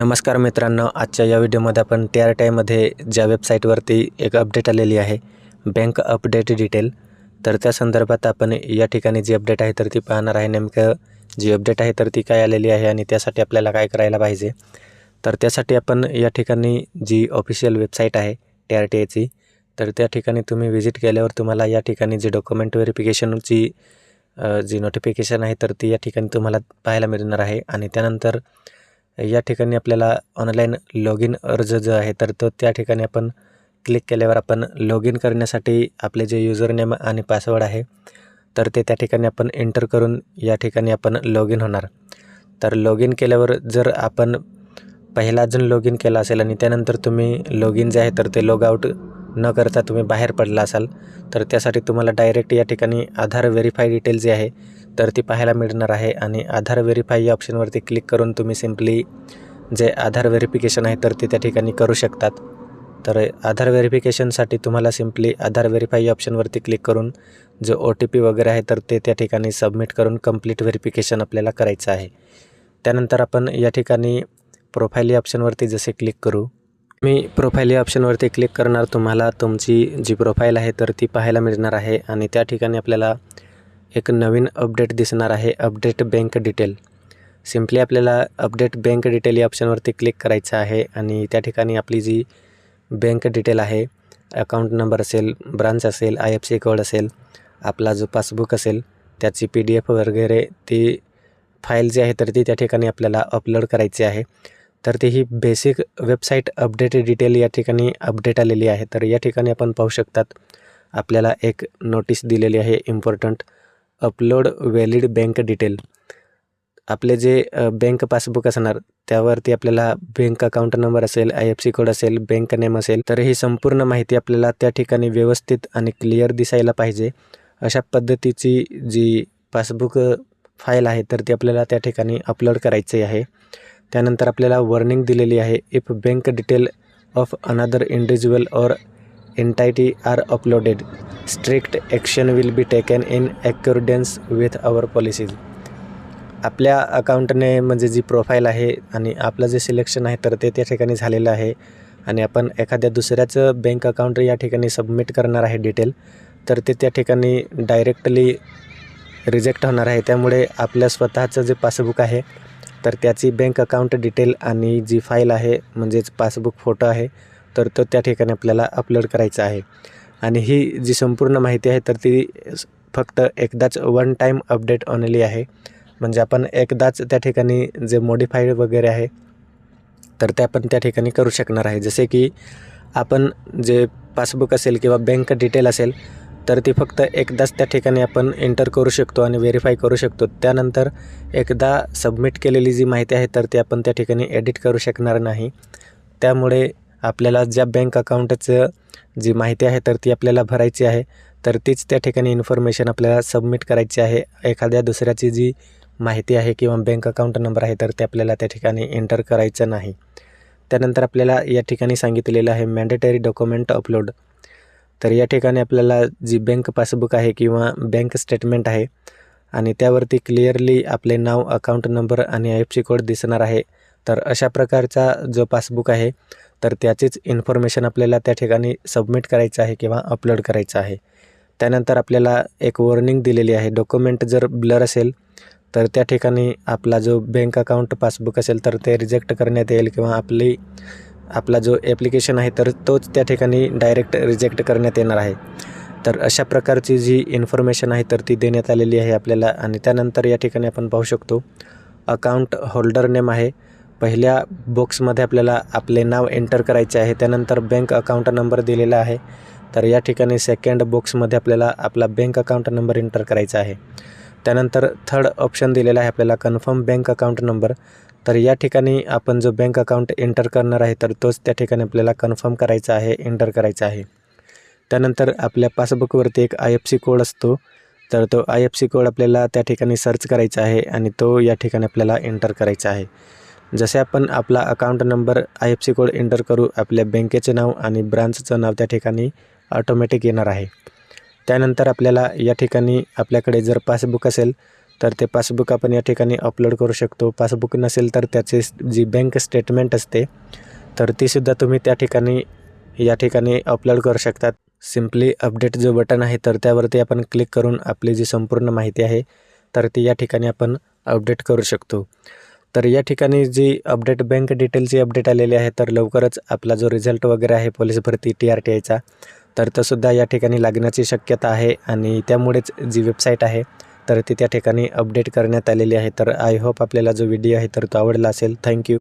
नमस्कार मित्रांनो, आजच्या या व्हिडिओमध्ये आपण TRTIमध्ये ज्या वेबसाईटवरती एक अपडेट आलेली आहे बँक अपडेट डिटेल, तर त्या संदर्भात आपण या ठिकाणी जी अपडेट आहे तर ती पाहणार आहे. नेमकं जी अपडेट आहे तर ती काय आलेली आहे आणि त्यासाठी आपल्याला काय करायला पाहिजे. तर त्यासाठी आपण या ठिकाणी जी ऑफिशियल वेबसाईट आहे TRTIची, तर त्या ठिकाणी तुम्ही व्हिजिट केल्यावर तुम्हाला या ठिकाणी जी डॉक्युमेंट व्हेरिफिकेशनची जी नोटिफिकेशन आहे तर ती या ठिकाणी तुम्हाला पाहायला मिळणार आहे. आणि त्यानंतर या ठिकाणी आपल्याला ऑनलाईन लॉग इन अर्ज जो आहे तर तो त्या ठिकाणी आपण क्लिक केल्यावर आपण लॉग इन करण्यासाठी आपले जे युजर नेम आणि पासवर्ड आहे तर ते त्या ठिकाणी आपण एंटर करून या ठिकाणी आपण लॉग इन होणार. तर लॉग इन केल्यावर जर आपण पहिला अजून लॉग इन केला असेल आणि त्यानंतर तुम्ही लॉग इन जे आहे तर ते लॉग आउट न करता तुम्ही बाहेर पडला असाल तर त्यासाठी तुम्हाला डायरेक्ट या ठिकाणी आधार व्हेरीफाय डिटेल जे आहे तर ती पाहायला मिळणार आहे. आणि आधार व्हेरीफाय या ऑप्शनवरती क्लिक करून तुम्ही सिम्पली जे आधार व्हेरिफिकेशन आहे तर ते त्या ठिकाणी करू शकतात. तर आधार व्हेरिफिकेशनसाठी तुम्हाला सिम्पली आधार व्हेरीफाय या ऑप्शनवरती क्लिक करून जो OTP वगैरे आहे तर ते त्या ठिकाणी सबमिट करून कंप्लीट व्हेरिफिकेशन आपल्याला करायचं आहे. त्यानंतर आपण या ठिकाणी प्रोफाईल या ऑप्शनवरती जसे क्लिक करू, मी प्रोफाईल या ऑप्शनवरती क्लिक करणार. तुम्हाला तुमची जी प्रोफाईल आहे तर ती पाहायला मिळणार आहे आणि त्या ठिकाणी आपल्याला एक नवीन अपडेट दिसणार आहे, अपडेट बँक डिटेल. सिम्पली आपल्याला अपडेट बँक डिटेल या ऑप्शनवरती क्लिक करायचं आहे आणि त्या ठिकाणी आपली जी बँक डिटेल आहे, अकाउंट नंबर असेल, ब्रांच असेल, IFSC कोड असेल, आपला जो पासबुक असेल त्याची PDF वगैरे ती फाईल जी आहे तर ती त्या ठिकाणी आपल्याला अपलोड करायची आहे. तर ती ही बेसिक वेबसाईट अपडेट डिटेल या ठिकाणी अपडेट आलेली आहे. तर या ठिकाणी आपण पाहू शकतात आपल्याला एक नोटीस दिलेली आहे important, upload valid bank detail. आपले जे बँक पासबुक असणार त्यावरती आपल्याला बँक अकाउंट नंबर असेल, IFSC कोड असेल, बँक नेम असेल, तर ही संपूर्ण माहिती आपल्याला त्या ठिकाणी व्यवस्थित आणि क्लिअर दिसायला पाहिजे. अशा पद्धतीची जी पासबुक फाईल आहे तर ती आपल्याला त्या ठिकाणी अपलोड करायची आहे. त्यानंतर आपल्याला वॉर्निंग दिलेली आहे, if bank detail of another individual or entity are uploaded strict action will be taken in accordance with our policies. आपल्या अकाउंटने म्हणजे जी प्रोफाईल आहे आणि आपलं जे सिलेक्शन आहे तर ते त्या ठिकाणी झालेलं आहे आणि आपण एखाद्या दुसऱ्याचं बँक अकाउंट या ठिकाणी सबमिट करणार आहे डिटेल, तर ते त्या ठिकाणी डायरेक्टली रिजेक्ट होणार आहे. त्यामुळे आपल्या स्वतःचं जे पासबुक आहे तर त्याची बँक अकाउंट डिटेल आणि जी फाईल आहे म्हणजेच पासबुक फोटो आहे तर तो त्या ठिकाणी आपल्याला अपलोड करायचा आहे. आणि ही जी संपूर्ण माहिती आहे तर ती फक्त एकदाच वन टाईम अपडेट ओनली आहे. म्हणजे आपण एकदाच त्या ठिकाणी जे मॉडिफाईड वगैरे आहे तर ते आपण त्या ठिकाणी करू शकणार आहे. जसे की आपण जे पासबुक असेल किंवा बँक डिटेल असेल तर ती फक्त एकदाच त्या ठिकाणी आपण एंटर करू शकतो आणि व्हेरीफाय करू शकतो. त्यानंतर एकदा सबमिट केलेली जी माहिती आहे तर ती आपण त्या ठिकाणी एडिट करू शकणार नाही. त्यामुळे आपल्याला ज्या बँक अकाउंटचं जी माहिती आहे तर ती आपल्याला भरायची आहे तर तीच त्या ठिकाणी इन्फॉर्मेशन आपल्याला सबमिट करायची आहे. एखाद्या दुसऱ्याची जी माहिती आहे किंवा बँक अकाउंट नंबर आहे तर ते आपल्याला त्या ठिकाणी एंटर करायचं नाही. त्यानंतर आपल्याला या ठिकाणी सांगितलेलं आहे मॅन्डेटरी डॉक्युमेंट अपलोड. तर या ठिकाणी आपल्याला जी बँक पासबुक आहे किंवा बँक स्टेटमेंट आहे आणि त्यावरती क्लिअरली आपले नाव, अकाउंट नंबर आणि IFSC कोड दिसणार आहे. तर अशा प्रकारचा जो पासबुक आहे तर त्याचीच इन्फॉर्मेशन आपल्याला त्या ठिकाणी सबमिट करायचं आहे किंवा अपलोड करायचं आहे. त्यानंतर आपल्याला एक वॉर्निंग दिलेली आहे, डॉक्युमेंट जर ब्लर असेल तर त्या ठिकाणी आपला जो बँक अकाउंट पासबुक असेल तर ते रिजेक्ट करण्यात येईल किंवा आपला जो ॲप्लिकेशन आहे तर तोच त्या ठिकाणी डायरेक्ट रिजेक्ट करण्यात येणार आहे. तर अशा प्रकारची जी इन्फॉर्मेशन आहे तर ती देण्यात आलेली आहे आपल्याला. आणि त्यानंतर या ठिकाणी आपण पाहू शकतो अकाउंट होल्डर नेम आहे. पहिल्या बॉक्समध्ये आपल्याला आपले नाव एंटर करायचे आहे. त्यानंतर बँक अकाउंट नंबर दिलेला आहे तर या ठिकाणी सेकंड बॉक्समध्ये आपल्याला आपला बँक अकाउंट नंबर एंटर करायचा आहे. त्यानंतर थर्ड ऑप्शन दिलेला आहे आपल्याला कन्फर्म बँक अकाउंट नंबर. तर या ठिकाणी आपण जो बँक अकाउंट एंटर करणार आहे तर तोच त्या ठिकाणी आपल्याला कन्फर्म करायचा आहे, एंटर करायचा आहे. त्यानंतर आपल्या पासबुकवरती एक IFSC कोड असतो तर तो IFSC कोड आपल्याला त्या ठिकाणी सर्च करायचा आहे आणि तो या ठिकाणी आपल्याला एंटर करायचा आहे. जसे आपण आपला account number, IFSC code enter करू, आपल्या बँकेचे नाव आणि ब्रांचचं नाव त्या ठिकाणी ऑटोमॅटिक येणार आहे. त्यानंतर आपल्याला या ठिकाणी आपल्याकडे जर पासबुक असेल तर ते पासबुक आपण या ठिकाणी अपलोड करू शकतो. पासबुक नसेल तर त्याचे जी बँक स्टेटमेंट असते तर तीसुद्धा तुम्ही या ठिकाणी अपलोड करू शकतात. सिम्पली अपडेट जो बटन आहे तर त्यावरती आपण क्लिक करून आपली जी संपूर्ण माहिती आहे तर ती या ठिकाणी आपण अपडेट करू शकतो. तर या ठिकाणी जी अपडेट बँक डिटेलची अपडेट आलेली आहे तर लवकरच आपला जो रिझल्ट वगैरे आहे पोलीस भरती TRTIचा तर तो सुद्धा या ठिकाणी लागण्याची शक्यता आहे आणि त्यामुळेच जी वेबसाईट आहे तर ती त्या ठिकाणी अपडेट करण्यात आलेली आहे. तर आय होप आपल्याला जो व्हिडिओ आहे तर तो आवडला असेल. थँक्यू.